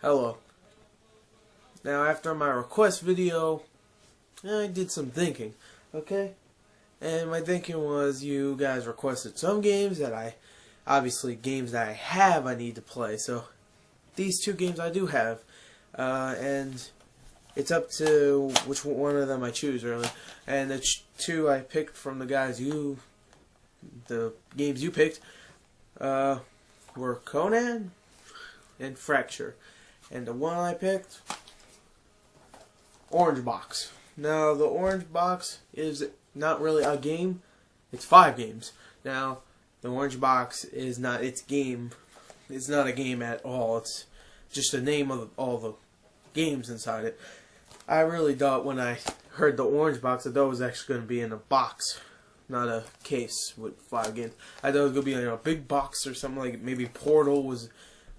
Hello. Now, after my request video, I did some thinking, okay? And my thinking was you guys requested some games that obviously games that I need to play. So, these two games I do have. And it's up to which one of them I choose, really. And the two I picked from the games you picked, were Conan and Fracture. And the one I picked, Orange Box. Now, the Orange Box is not really a game. It's 5 games. Now, the Orange Box is not its game. It's not a game at all. It's just the name of all the games inside it. I really thought when I heard the Orange Box, I thought it was actually going to be in a box, not a case with 5 games. I thought it was going to be in a big box or something like maybe Portal was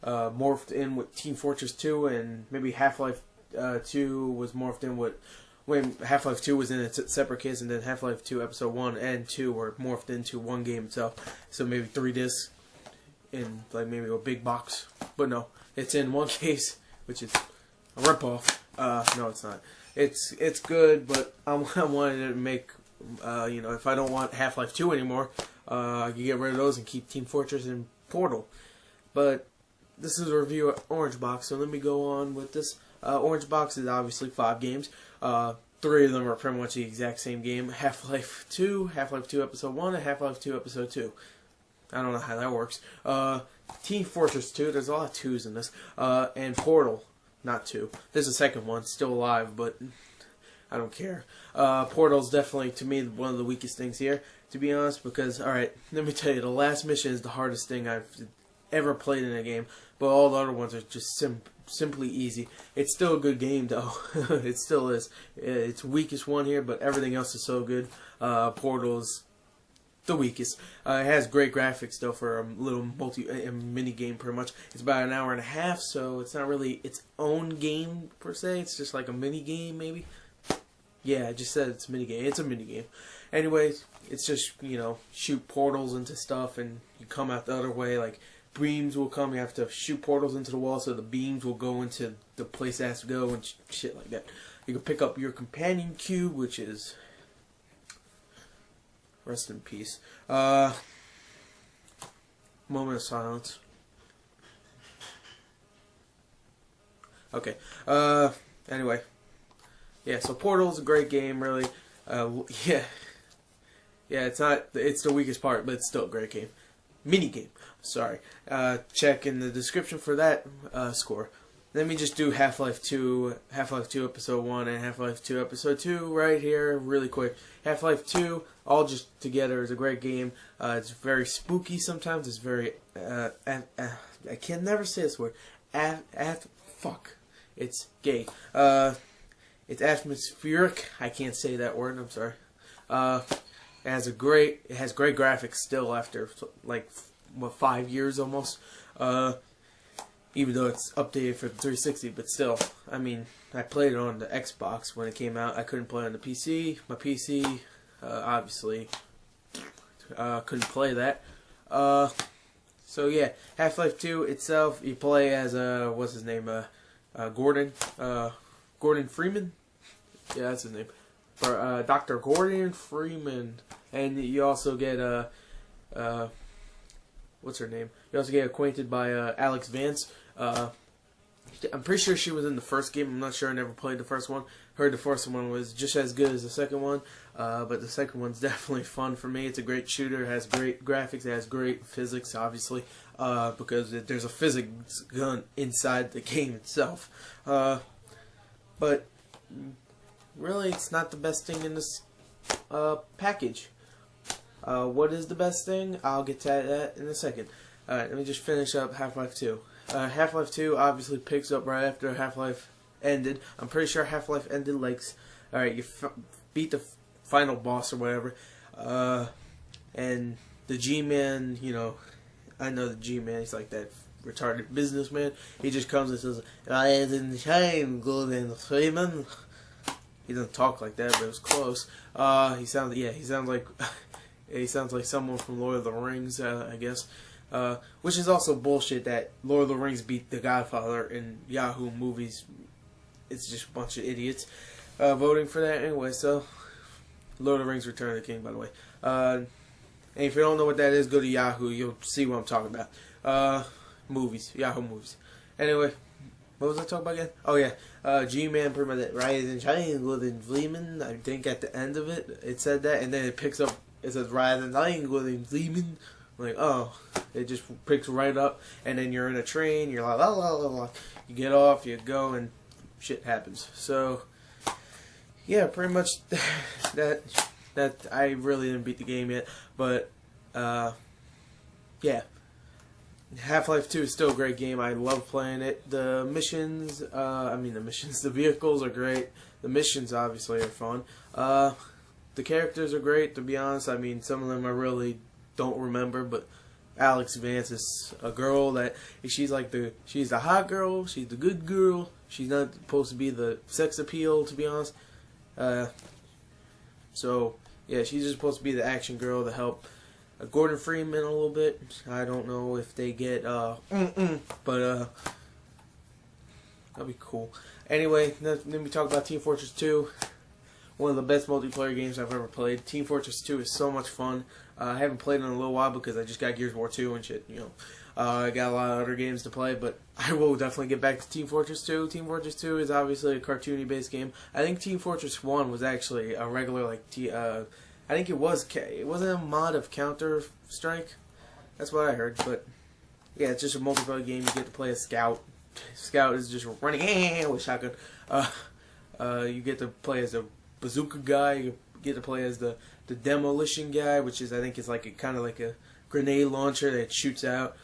morphed in with Team Fortress 2, and maybe Half-Life 2 was morphed in with when Half-Life 2 was in a separate case, and then Half-Life 2 Episode 1 and 2 were morphed into one game itself. So maybe 3 discs in like maybe a big box. But no, it's in one case, which is a ripoff. No, it's not. It's good, but I wanted to make if I don't want Half-Life 2 anymore, I can get rid of those and keep Team Fortress and Portal. But this is a review of Orange Box, so let me go on with this. Orange Box is obviously 5 games. 3 of them are pretty much the exact same game. Half-Life 2, Half-Life 2 Episode 1, and Half-Life 2 Episode 2. I don't know how that works. Team Fortress 2, there's a lot of 2s in this. And Portal, not 2. There's a second one, still alive, but I don't care. Portal's definitely, to me, one of the weakest things here, to be honest, because, alright, let me tell you, the last mission is the hardest thing I've ever played in a game, but all the other ones are just simply easy. It's still a good game, though. It still is. It's weakest one here, but everything else is so good. Portal's the weakest. It has great graphics, though, for a little mini game, pretty much. It's about an hour and a half, so it's not really its own game, per se. It's just like a mini game, maybe. Yeah, I just said it's a mini game. It's a mini game. Anyways, it's just, shoot portals into stuff, and you come out the other way, like beams will come, you have to shoot portals into the wall so the beams will go into the place it has to go and shit like that. You can pick up your companion cube, which is rest in peace. Moment of silence. Okay. Anyway. Yeah, so Portal's a great game, really. Yeah, it's the weakest part, but it's still a great game. Mini game. Sorry. Check in the description for that score. Let me just do Half-Life 2 Episode 1 and Half-Life 2 Episode 2 right here, really quick. Half-Life 2, all just together, is a great game. It's very spooky sometimes. It's very, I can never say this word. Fuck. It's gay. It's atmospheric. I can't say that word. I'm sorry. It has great graphics still after like 5 years almost. Even though it's updated for the 360, but still, I mean, I played it on the Xbox when it came out. I couldn't play it on the PC. My PC, obviously, couldn't play that. So yeah, Half-Life 2 itself, you play as what's his name? Gordon Freeman. Yeah, that's his name. For Dr. Gordon Freeman, and you also get what's her name? You also get acquainted by Alex Vance. I'm pretty sure she was in the first game. I'm not sure. I never played the first one. Heard the first one was just as good as the second one, but the second one's definitely fun for me. It's a great shooter. It has great graphics. It has great physics, obviously, because there's a physics gun inside the game itself. But really, it's not the best thing in this package. What is the best thing? I'll get to that in a second. Alright, let me just finish up Half-Life 2. Half-Life 2 obviously picks up right after Half-Life ended. I'm pretty sure Half-Life ended like, alright, you beat the final boss or whatever, and the G-Man, I know the G-Man, he's like that retarded businessman. He just comes and says, "I am in shame, Golden Freeman." He doesn't talk like that, but it was close. He sounds like someone from Lord of the Rings, I guess. Which is also bullshit that Lord of the Rings beat The Godfather in Yahoo movies. It's just a bunch of idiots voting for that anyway. So, Lord of the Rings: Return of the King, by the way. And if you don't know what that is, go to Yahoo. You'll see what I'm talking about. Movies, Yahoo movies. Anyway, what was I talking about again? Oh yeah, G-Man pretty much Rise and Shine with Gleeman. I think at the end of it said that, and then it picks up. It says Rise and Shine with Gleeman. Like, oh, it just picks right up, and then you're in a train. You're like, la la la la. You get off, you go, and shit happens. So, yeah, pretty much that I really didn't beat the game yet, but yeah. Half-Life 2 is still a great game. I love playing it. The missions, the vehicles are great. The missions obviously are fun. The characters are great, to be honest. I mean, some of them I really don't remember, but Alex Vance is a girl that she's the hot girl, she's the good girl. She's not supposed to be the sex appeal, to be honest. So yeah, she's just supposed to be the action girl to help Gordon Freeman a little bit. I don't know if they get but that'll be cool. Anyway, let me talk about Team Fortress 2. One of the best multiplayer games I've ever played. Team Fortress 2 is so much fun. I haven't played it in a little while because I just got Gears of War 2 and shit, you know. I got a lot of other games to play, but I will definitely get back to Team Fortress 2. Team Fortress 2 is obviously a cartoony-based game. I think Team Fortress 1 was actually a regular, I think it wasn't a mod of Counter-Strike. That's what I heard, but yeah, it's just a multiplayer game. You get to play a scout. Scout is just running with shotgun. You get to play as a bazooka guy. You get to play as the demolition guy, which is, I think, is kind of like a grenade launcher that shoots out.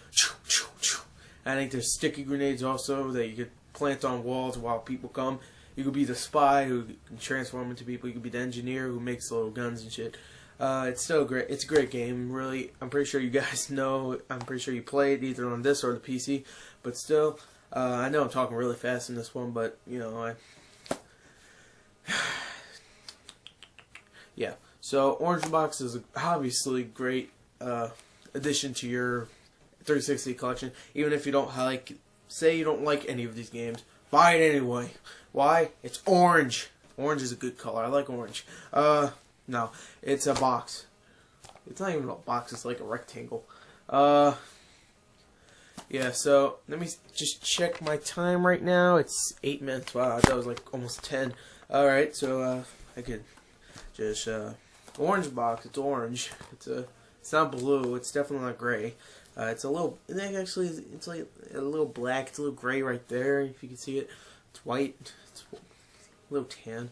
I think there's sticky grenades also that you could plant on walls while people come. You could be the spy who can transform into people. You could be the engineer who makes little guns and shit. It's still great. It's a great game, really. I'm pretty sure you guys know. I'm pretty sure you played either on this or the PC. But still, I know I'm talking really fast in this one, but, you know, yeah. So, Orange Box is obviously a great addition to your 360 collection. Even if you don't say you don't like any of these games, buy it anyway. Why? It's orange. Orange is a good color. I like orange. No, it's a box. It's not even a box. It's like a rectangle. Yeah, so let me just check my time right now. It's 8 minutes. Wow, that was like almost 10. Alright, so I could just orange box. It's orange. It's not blue. It's definitely not gray. It's a little. Actually, it's like a little black. It's a little gray right there. If you can see it, it's white. It's a little tan.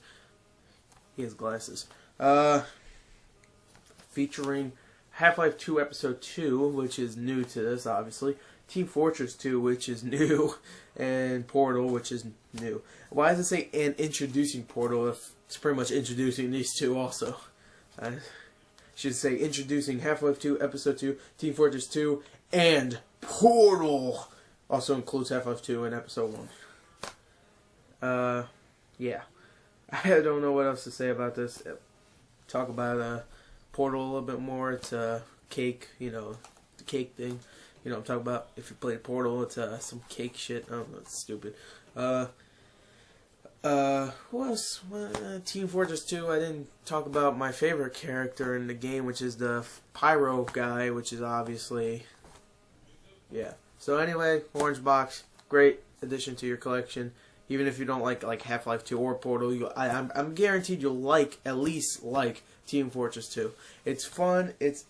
He has glasses. Featuring Half-Life 2 Episode 2, which is new to this, obviously. Team Fortress 2, which is new, and Portal, which is new. Why does it say "and introducing Portal" if it's pretty much introducing these two also? I should say introducing Half-Life 2 Episode 2, Team Fortress 2, and Portal. Also includes Half-Life 2 and Episode 1. Yeah. I don't know what else to say about this. Talk about Portal a little bit more. It's cake, you know, the cake thing. You know what I'm talking about. If you played Portal, it's some cake shit. I don't know, it's stupid. Who else? Team Fortress 2, I didn't talk about my favorite character in the game, which is the Pyro guy, which is obviously, yeah. So anyway, Orange Box, great addition to your collection. Even if you don't like Half-Life 2 or Portal, I'm guaranteed you'll at least like Team Fortress 2. It's fun. It's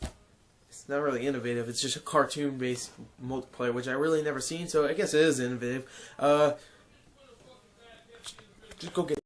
not really innovative. It's just a cartoon-based multiplayer, which I really never seen. So I guess it is innovative. Just go get it.